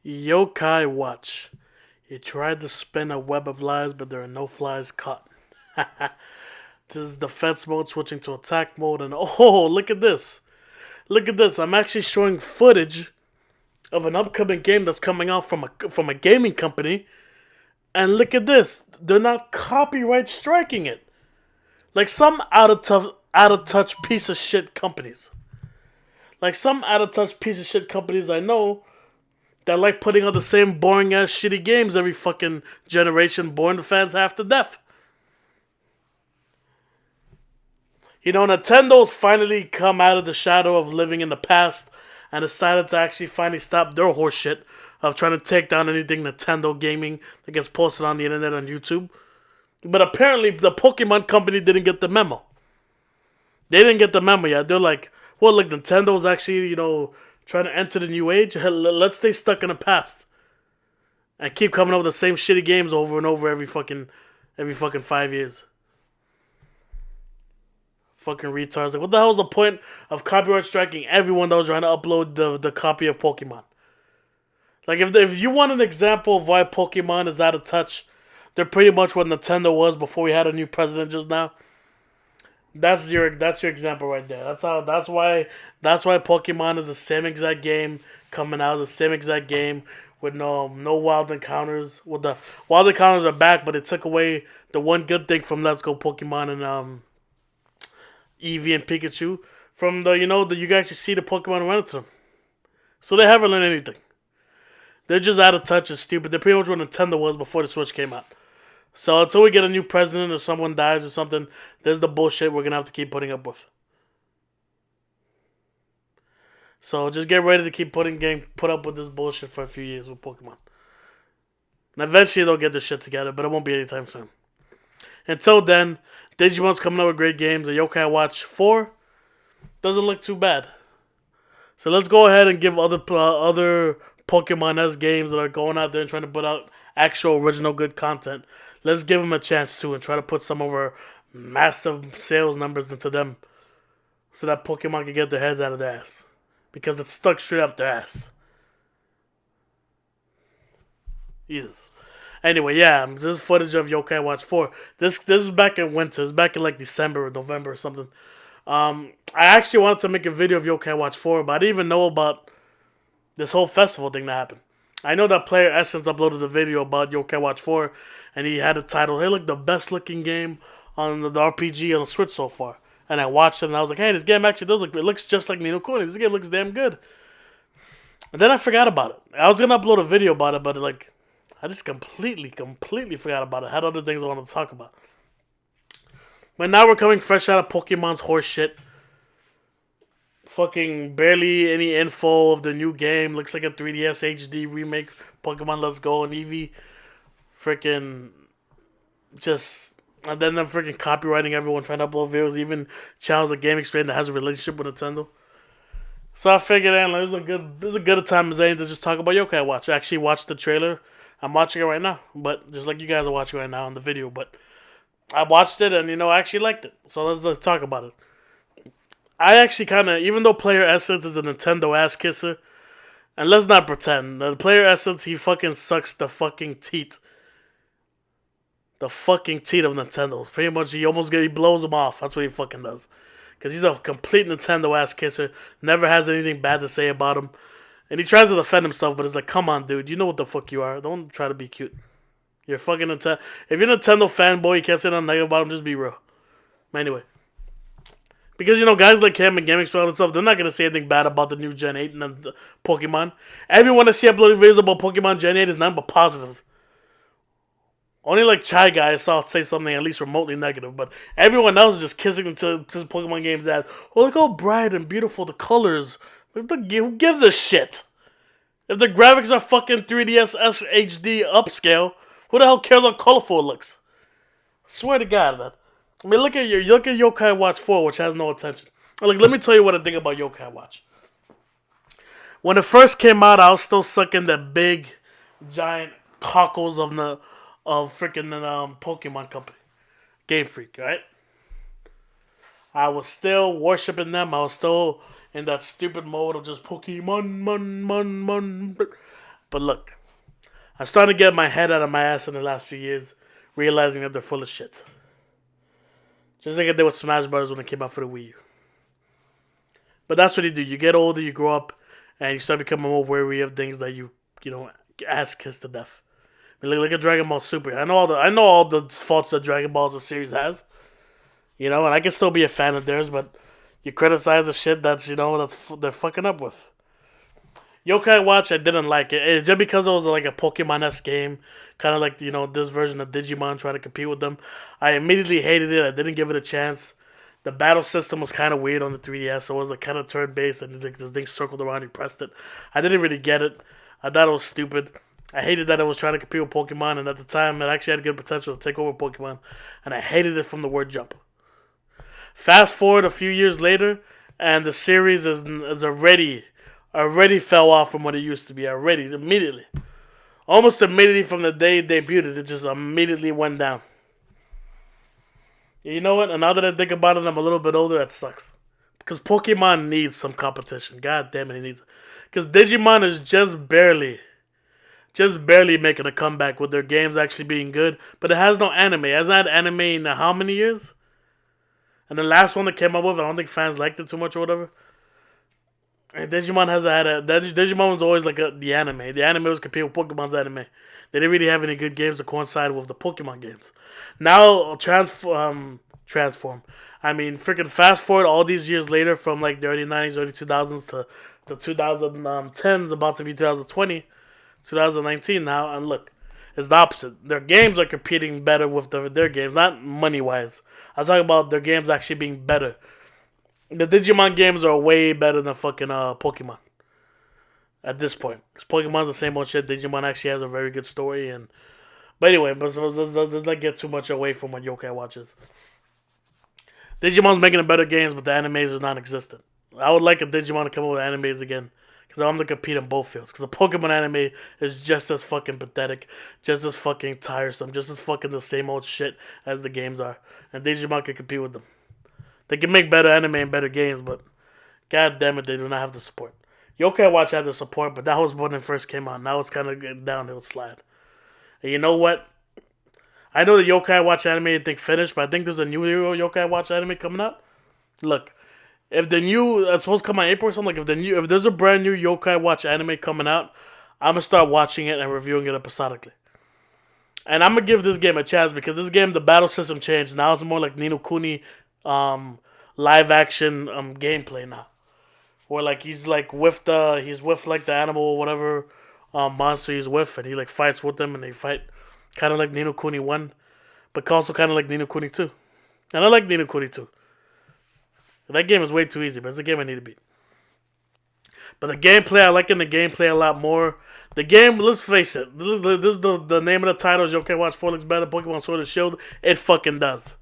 Yokai Watch. You tried to spin a web of lies, but there are no flies caught. This is defense mode switching to attack mode, and oh, look at this. Look at this. I'm actually showing footage of an upcoming game that's coming out from a gaming company, and look at this. They're not copyright striking it. Like some out of touch piece of shit companies. Like some out of touch piece of shit companies I know that like putting out the same boring ass shitty games every fucking generation, boring the fans half to death. You know, Nintendo's finally come out of the shadow of living in the past and decided to actually finally stop their horse shit of trying to take down anything Nintendo gaming that gets posted on the internet on YouTube. But apparently the Pokemon company didn't get the memo. They didn't get the memo yet. They're like, well, look, Nintendo's actually, trying to enter the new age. Let's stay stuck in the past and keep coming up with the same shitty games over and over every fucking 5 years. Fucking retards. Like, what the hell is the point of copyright striking everyone that was trying to upload the copy of Pokemon? Like, if you want an example of why Pokemon is out of touch, they're pretty much what Nintendo was before we had a new president just now. That's your example right there. That's why Pokemon is the same exact game coming out, the same exact game with no wild encounters. Well, the wild encounters are back, but it took away the one good thing from Let's Go Pokemon and Eevee and Pikachu from you can actually see the Pokemon run into them. So they haven't learned anything. They're just out of touch and stupid. They're pretty much what Nintendo was before the Switch came out. So until we get a new president or someone dies or something, there's the bullshit we're gonna have to keep putting up with. So just get ready to keep put up with this bullshit for a few years with Pokemon. And eventually they'll get their shit together, but it won't be anytime soon. Until then, Digimon's coming out with great games. The Yokai Watch 4 doesn't look too bad. So let's go ahead and give other Pokemon-esque games that are going out there and trying to put out actual original good content. Let's give them a chance too and try to put some of our massive sales numbers into them so that Pokemon can get their heads out of their ass. Because it's stuck straight up their ass. Jesus. Anyway, yeah, this is footage of Yokai Watch 4. This is back in winter. It's back in like December or November or something. I actually wanted to make a video of Yokai Watch 4, but I didn't even know about this whole festival thing that happened. I know that Player Essence uploaded a video about Yokai Watch 4, and he had a title, hey, look, the best looking game on the RPG on the Switch so far. And I watched it, and I was like, hey, this game actually it looks just like Ni no Kuni. This game looks damn good. And then I forgot about it. I was going to upload a video about it, but I just completely forgot about it. I had other things I wanted to talk about. But now we're coming fresh out of Pokemon's horse shit. Fucking barely any info of the new game. Looks like a 3DS HD remake. Pokemon Let's Go and Eevee. Freaking just... And then them freaking copywriting everyone trying to upload videos. Even channels like GameFreak that has a relationship with Nintendo. So I figured, this is a good time as any to just talk about Yokai Watch. I actually watched the trailer. I'm watching it right now. But just like you guys are watching right now on the video. But I watched it and, I actually liked it. So let's talk about it. I actually kind of, even though Player Essence is a Nintendo ass kisser, and let's not pretend, the Player Essence, he fucking sucks the fucking teeth. The fucking teeth of Nintendo. Pretty much, he blows them off. That's what he fucking does. Because he's a complete Nintendo ass kisser. Never has anything bad to say about him. And he tries to defend himself, but it's like, come on, dude. You know what the fuck you are. Don't try to be cute. You're fucking Nintendo. If you're a Nintendo fanboy, you can't say nothing negative about him. Just be real. Anyway. Because, guys like him and GameFreak and stuff, they're not going to say anything bad about the new Gen 8 and the Pokemon. Everyone that see uploading videos about Pokemon Gen 8 is nothing but positive. Only like Chai Guy I saw say something at least remotely negative, but everyone else is just kissing into Pokemon games as, oh, look how bright and beautiful the colors. Who gives a shit? If the graphics are fucking 3DS HD upscale, who the hell cares how colorful it looks? I swear to God, man. I mean, look at Yokai Watch 4, which has no attention. Like, let me tell you what I think about Yokai Watch. When it first came out, I was still sucking the big, giant cockles of freaking Pokemon company, Game Freak, right? I was still worshiping them. I was still in that stupid mode of just Pokemon, But look, I'm starting to get my head out of my ass in the last few years, realizing that they're full of shit. Just like I did with Smash Bros. When it came out for the Wii U. But that's what you do. You get older, you grow up, and you start becoming more wary of things that you ass kiss to death. I mean, look at Dragon Ball Super. I know all the faults that Dragon Ball as a series has. And I can still be a fan of theirs, but you criticize the shit they're fucking up with. Yokai Watch, I didn't like it. It's just because it was like a Pokemon-esque game, kind of like this version of Digimon trying to compete with them. I immediately hated it. I didn't give it a chance. The battle system was kind of weird on the 3DS, so it was like kind of turn-based, and this thing circled around, you pressed it. I didn't really get it. I thought it was stupid. I hated that it was trying to compete with Pokemon, and at the time, it actually had good potential to take over Pokemon, and I hated it from the word jump. Fast forward a few years later, and the series is already fell off from what it used to be. Immediately. Almost immediately from the day it debuted, it just immediately went down. You know what? And now that I think about it, I'm a little bit older, that sucks. Because Pokemon needs some competition. God damn it, it needs it. Because Digimon is just barely making a comeback with their games actually being good. But it has no anime. It hasn't had anime in how many years? And the last one that came up with, I don't think fans liked it too much or whatever. And Digimon Digimon was always like the anime. The anime was competing with Pokemon's anime. They didn't really have any good games to coincide with the Pokemon games. Now, transform. I mean, freaking fast forward all these years later from like the early 90s, early 2000s to the 2010s, about to be 2020, 2019 now. And look, it's the opposite. Their games are competing better with their games, not money-wise. I was talking about their games actually being better. The Digimon games are way better than fucking Pokemon. At this point. Because Pokemon's the same old shit. Digimon actually has a very good story. But anyway, let's not get too much away from what Yokai Watch is. Digimon's making a better games, but the animes are non-existent. I would like a Digimon to come up with animes again. Because I want to compete in both fields. Because the Pokemon anime is just as fucking pathetic. Just as fucking tiresome. Just as fucking the same old shit as the games are. And Digimon can compete with them. They can make better anime and better games, but god damn it, they do not have the support. Yokai Watch had the support, but that was when it first came out. Now it's kind of getting downhill slide. And you know what? I know the Yokai Watch anime I think finished, but I think there's a new Yokai Watch anime coming out. Look, if it's supposed to come out in April or something, like if there's a brand new Yokai Watch anime coming out, I'm gonna start watching it and reviewing it episodically. And I'm gonna give this game a chance because this game, the battle system changed. Now it's more like Ni no Kuni live action gameplay now. Where like he's with like the animal or whatever monster he's with, and he like fights with them and they fight kind of like Ni no Kuni 1, but also kind of like Ni no Kuni 2. And I like Ni no Kuni 2. That game is way too easy, but it's a game I need to beat. But the gameplay, I like the gameplay a lot more. The game, let's face it, this is the name of the title is Yokai Watch 4 looks better than Pokemon Sword and Shield. It fucking does.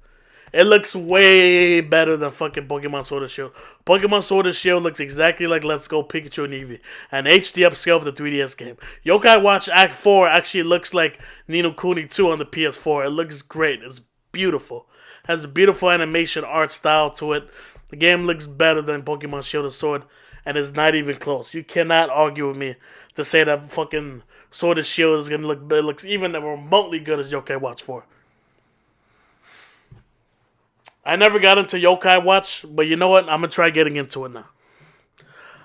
It looks way better than fucking Pokemon Sword and Shield. Pokemon Sword and Shield looks exactly like Let's Go Pikachu and Eevee. An HD upscale for the 3DS game. Yokai Watch Act 4 actually looks like Ni no Kuni 2 on the PS4. It looks great. It's beautiful. It has a beautiful animation art style to it. The game looks better than Pokemon Shield and Sword. And it's not even close. You cannot argue with me to say that fucking Sword and Shield is going to look better. It looks even remotely good as Yokai Watch 4. I never got into Yokai Watch, but you know what? I'm going to try getting into it now.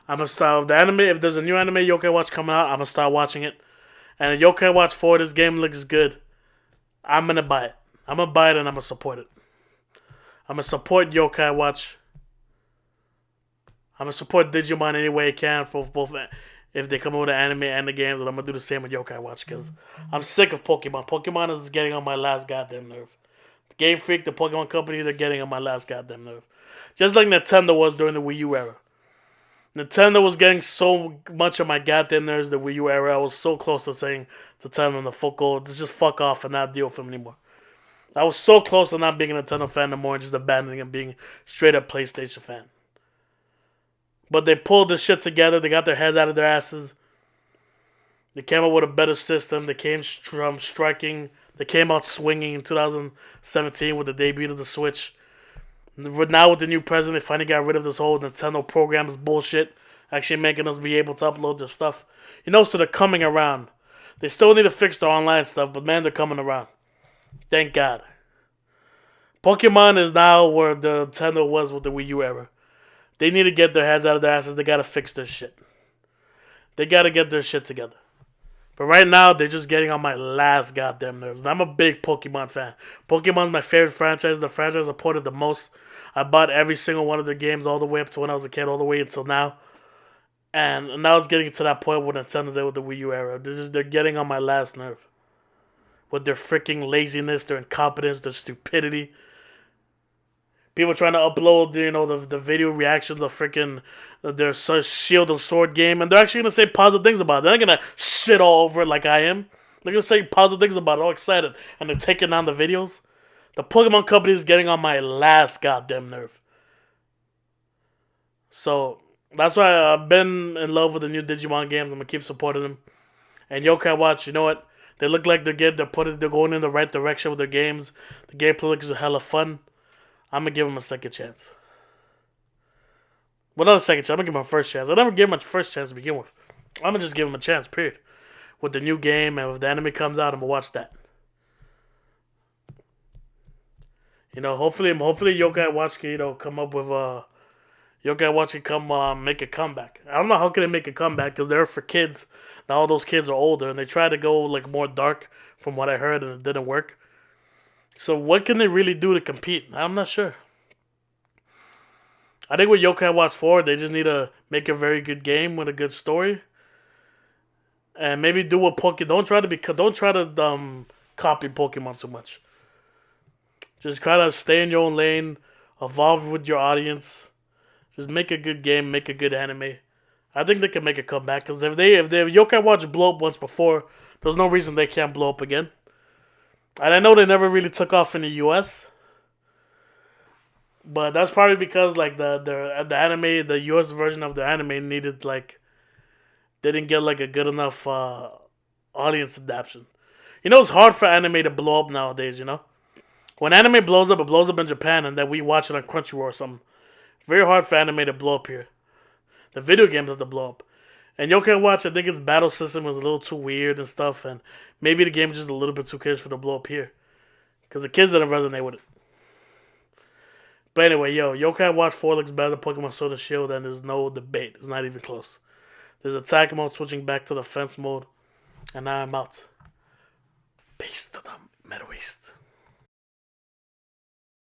I'm going to start if there's a new anime Yokai Watch coming out, I'm going to start watching it. And if Yokai Watch 4, this game looks good, I'm going to buy it. I'm going to buy it and I'm going to support it. I'm going to support Yokai Watch. I'm going to support Digimon any way I can for both if they come out with the anime and the games, and I'm going to do the same with Yokai Watch because I'm sick of Pokemon. Pokemon is getting on my last goddamn nerve. Game Freak, the Pokemon company, they're getting on my last goddamn nerve. Just like Nintendo was during the Wii U era. Nintendo was getting so much of my goddamn nerves the Wii U era. I was so close to saying to telling them to just fuck off and not deal with them anymore. I was so close to not being a Nintendo fan anymore and just abandoning and being straight up PlayStation fan. But they pulled this shit together. They got their heads out of their asses. They came up with a better system. They came from striking. They came out swinging in 2017 with the debut of the Switch. Now with the new president, they finally got rid of this whole Nintendo programs bullshit. actually making us be able to upload their stuff. You know, so they're coming around. They still need to fix their online stuff, but man, they're coming around. Thank God. Pokemon is now where the Nintendo was with the Wii U era. They need to get their heads out of their asses. They gotta fix their shit. They gotta get their shit together. But right now, they're just getting on my last goddamn nerves. And I'm a big Pokemon fan. Pokemon's my favorite franchise. The franchise I supported the most. I bought every single one of their games all the way up to when I was a kid, all the way until now. And now it's getting to that point where Nintendo did with the Wii U era. They're getting on my last nerve. With their freaking laziness, their incompetence, their stupidity. People trying to upload, the video reactions of freaking their Shield and Sword game, and they're actually gonna say positive things about it. They're not gonna shit all over it like I am. They're gonna say positive things about it, all excited, and they're taking down the videos. The Pokemon company is getting on my last goddamn nerve. So that's why I've been in love with the new Digimon games. I'm gonna keep supporting them. And Yokai Watch, you know what? They look like they're going in the right direction with their games. The gameplay looks hella fun. I'm going to give him a second chance. Well, not a second chance. I'm going to give him a first chance. I never gave him a first chance to begin with. I'm going to just give him a chance, period. With the new game, and if the anime comes out, I'm going to watch that. Hopefully Yokai Watch can, come up with Yokai Watch can come make a comeback. I don't know how can they make a comeback because they're for kids. Now all those kids are older, and they try to go like more dark from what I heard, and it didn't work. So what can they really do to compete? I'm not sure. I think with Yokai Watch 4, they just need to make a very good game with a good story, and maybe do a Don't try to copy Pokemon too much. Just kind of stay in your own lane, evolve with your audience. Just make a good game, make a good anime. I think they can make a comeback because if Yokai Watch blow up once before, there's no reason they can't blow up again. And I know they never really took off in the US, but that's probably because like the anime, the US version of the anime needed they didn't get like a good enough audience adaptation. It's hard for anime to blow up nowadays. When anime blows up, it blows up in Japan, and then we watch it on Crunchyroll or something. Very hard for anime to blow up here. The video games have to blow up. And Yokai Watch, I think its battle system was a little too weird and stuff, and maybe the game is just a little bit too kids for the blow up here. Because the kids didn't resonate with it. But anyway, Yokai Watch 4 looks better than Pokemon Sword and Shield, and there's no debate. It's not even close. There's attack mode switching back to defense mode, and now I'm out. Peace to the Middle East.